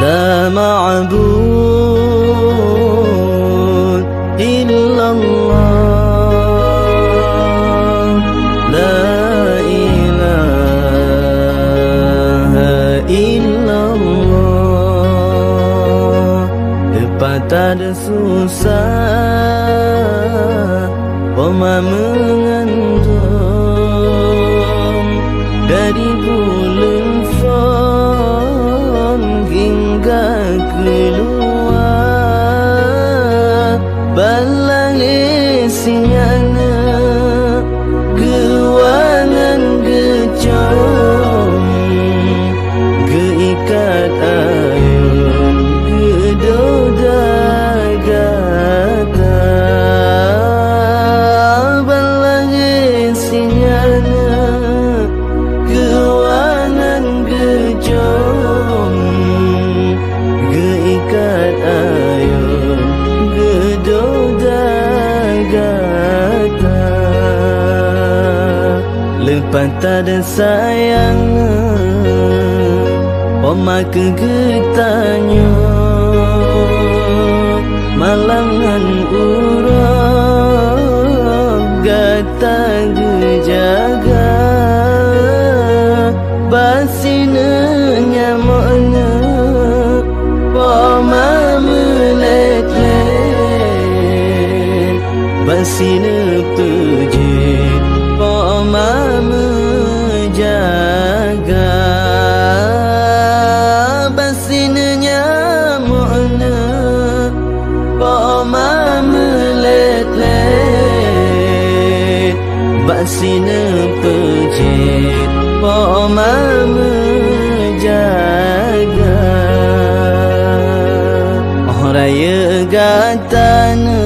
لا معبود إلا الله لا إله إلا الله. Lepas tak ada susah Oma mengandung dari bulan Fon hingga keluar balang isinya gewangan gecom geikat ayun gedoda gata balang isinya gewangan gecom geikat ayun gedoda gata. Lepas tak ada sayang Oma kegetanya malangan urang gata gejaga basina nyamoknya Oma melet-let basina pejit Oma menjaga basina nyamukna Oma melet-let basina pejit Oma menjaga. Oh raya gatana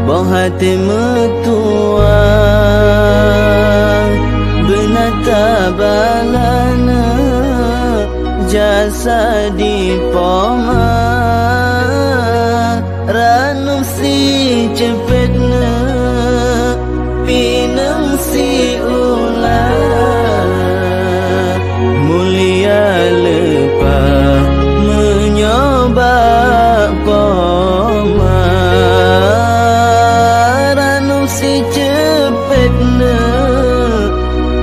Boh hati metua benata balana jasa di poma ranum si cepetna pinang si ular mulia lepas menyoba poma si cepetna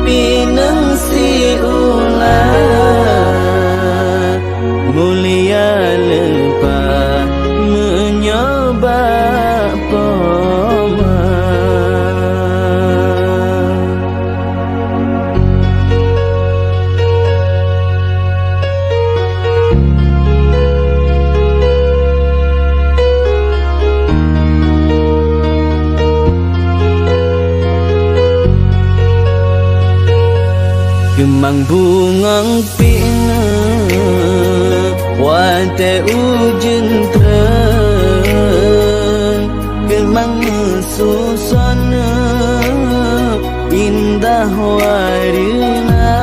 pinang si ular mulia lepas menyoba poma. Gemang bungang pina wate ujen terang gemang susana indah warna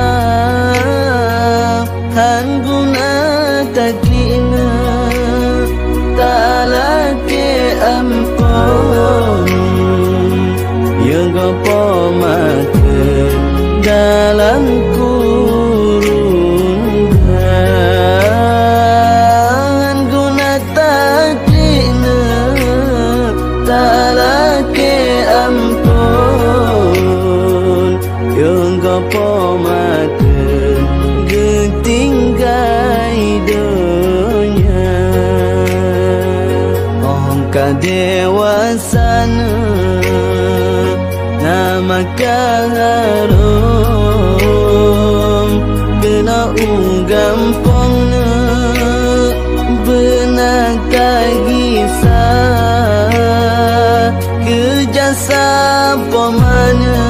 han guna taklina talake ampun yang gopo mata dalam kurungan guna taklina talake ampun yang gopo mata getinggai dunia. Ongka dewasana nama kaharum kena gampangna benar kisah kejasa pemana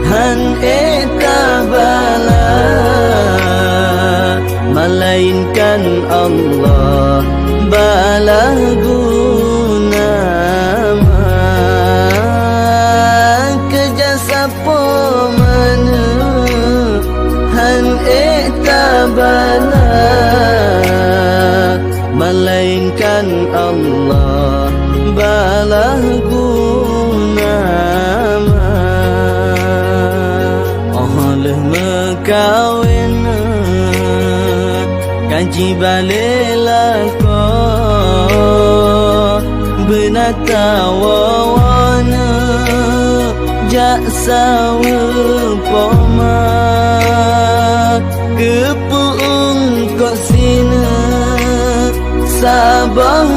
han eta bala melainkan Allah bala guna bala melainkan Allah bala guna oleh mekawin haji balelako benatawawana jaksa poma kepuung kok sina sabah